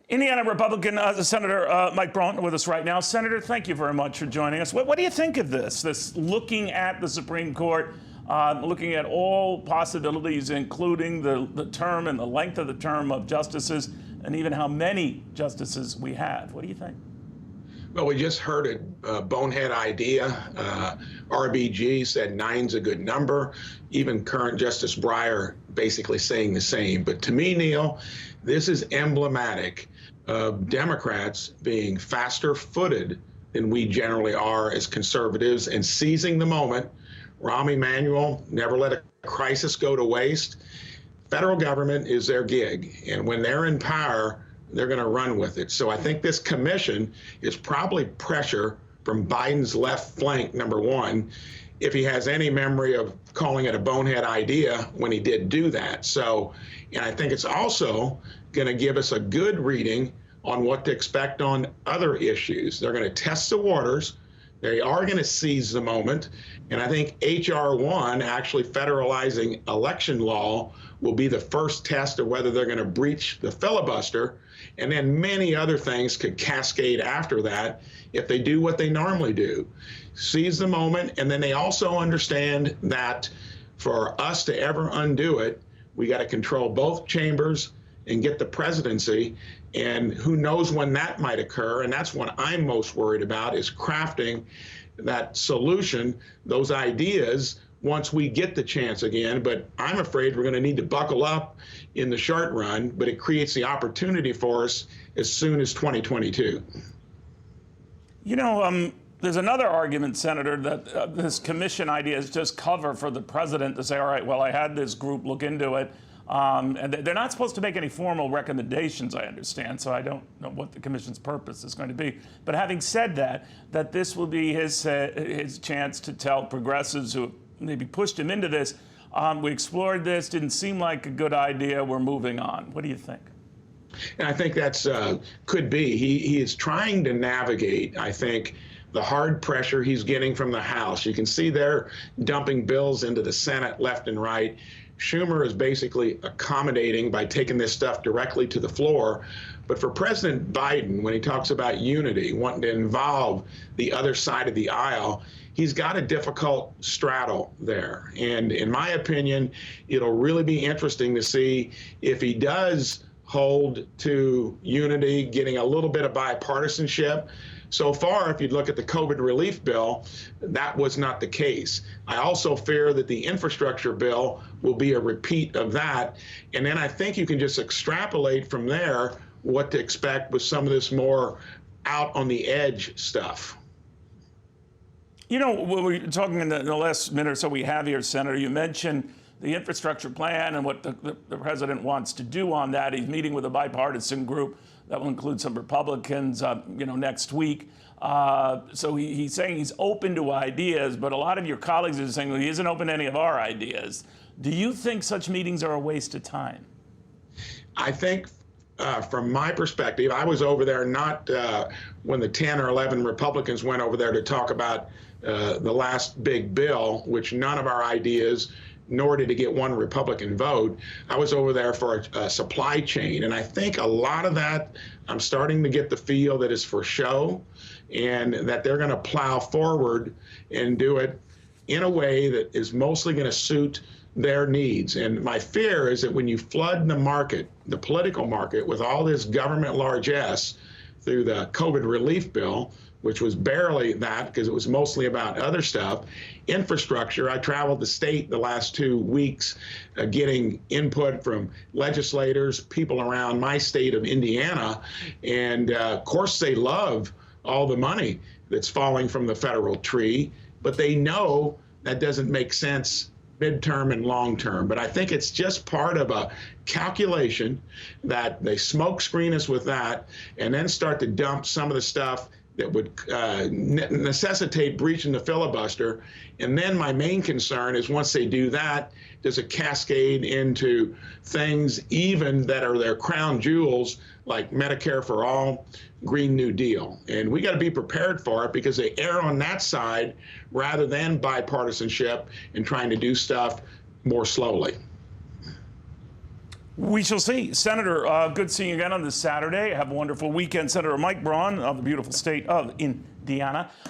Indiana Republican Senator Mike Braun with us right now. Senator, thank you very much for joining us. What do you think of this looking at the Supreme Court, looking at all possibilities, including the term and the length of the term of justices, and even how many justices we have? What do you think? Well, we just heard a bonehead idea. RBG said 9's a good number. Even current Justice Breyer basically saying the same. But to me, Neil, this is emblematic of Democrats being faster-footed than we generally are as conservatives and seizing the moment. Rahm Emanuel never let a crisis go to waste. Federal government is their gig, and when they're in power, they're going to run with it. So I think this commission is probably pressure from Biden's left flank, number one, if he has any memory of calling it a bonehead idea when he did do that. So, and I think it's also going to give us a good reading on what to expect on other issues. They're going to test the waters. They are going to seize the moment. And I think H.R. 1, actually federalizing election law, will be the first test of whether they're going to breach the filibuster. And then many other things could cascade after that if they do what they normally do. Seize the moment. And then they also understand that for us to ever undo it, we got to control both chambers and get the presidency. And who knows when that might occur. And that's what I'm most worried about, is crafting that solution, those ideas, once we get the chance again. But I'm afraid we're going to need to buckle up in the short run, but it creates the opportunity for us as soon as 2022. You know, there's another argument, Senator, that this commission idea is just cover for the president to say, all right, well, I had this group look into it. And they're not supposed to make any formal recommendations, I understand, so I don't know what the commission's purpose is going to be. But having said that, this will be his chance to tell progressives who maybe pushed him into this, we explored this, didn't seem like a good idea, we're moving on. What do you think? And I think that's could be. He is trying to navigate, I think, the hard pressure he's getting from the House. You can see they're dumping bills into the Senate left and right. Schumer is basically accommodating by taking this stuff directly to the floor. But for President Biden, when he talks about unity, wanting to involve the other side of the aisle, he's got a difficult straddle there. And in my opinion, it'll really be interesting to see if he does hold to unity, getting a little bit of bipartisanship. So far, if you look at the COVID relief bill, that was not the case. I also fear that the infrastructure bill will be a repeat of that. And then I think you can just extrapolate from there what to expect with some of this more out on the edge stuff. You know, when we're talking in the last minute or so we have here, Senator, you mentioned the infrastructure plan and what the president wants to do on that. He's meeting with a bipartisan group that will include some Republicans, next week. So he's saying he's open to ideas, but a lot of your colleagues are saying, well, he isn't open to any of our ideas. Do you think such meetings are a waste of time? I think from my perspective, I was over there not when the 10 or 11 Republicans went over there to talk about the last big bill, which none of our ideas, nor did it get one Republican vote. I was over there for a supply chain. And I think a lot of that, I'm starting to get the feel that is for show, and that they're going to plow forward and do it in a way that is mostly going to suit their needs. And my fear is that when you flood the market, the political market, with all this government largesse through the COVID relief bill, which was barely that because it was mostly about other stuff. Infrastructure, I traveled the state the last 2 weeks getting input from legislators, people around my state of Indiana. And of course, they love all the money that's falling from the federal tree, but they know that doesn't make sense midterm and long term. But I think it's just part of a calculation that they smoke screen us with that and then start to dump some of the stuff that would necessitate breaching the filibuster. And then my main concern is once they do that, does it cascade into things even that are their crown jewels, like Medicare for all, Green New Deal? And we got to be prepared for it because they err on that side rather than bipartisanship and trying to do stuff more slowly. We shall see. Senator, good seeing you again on this Saturday. Have a wonderful weekend. Senator Mike Braun of the beautiful state of Indiana.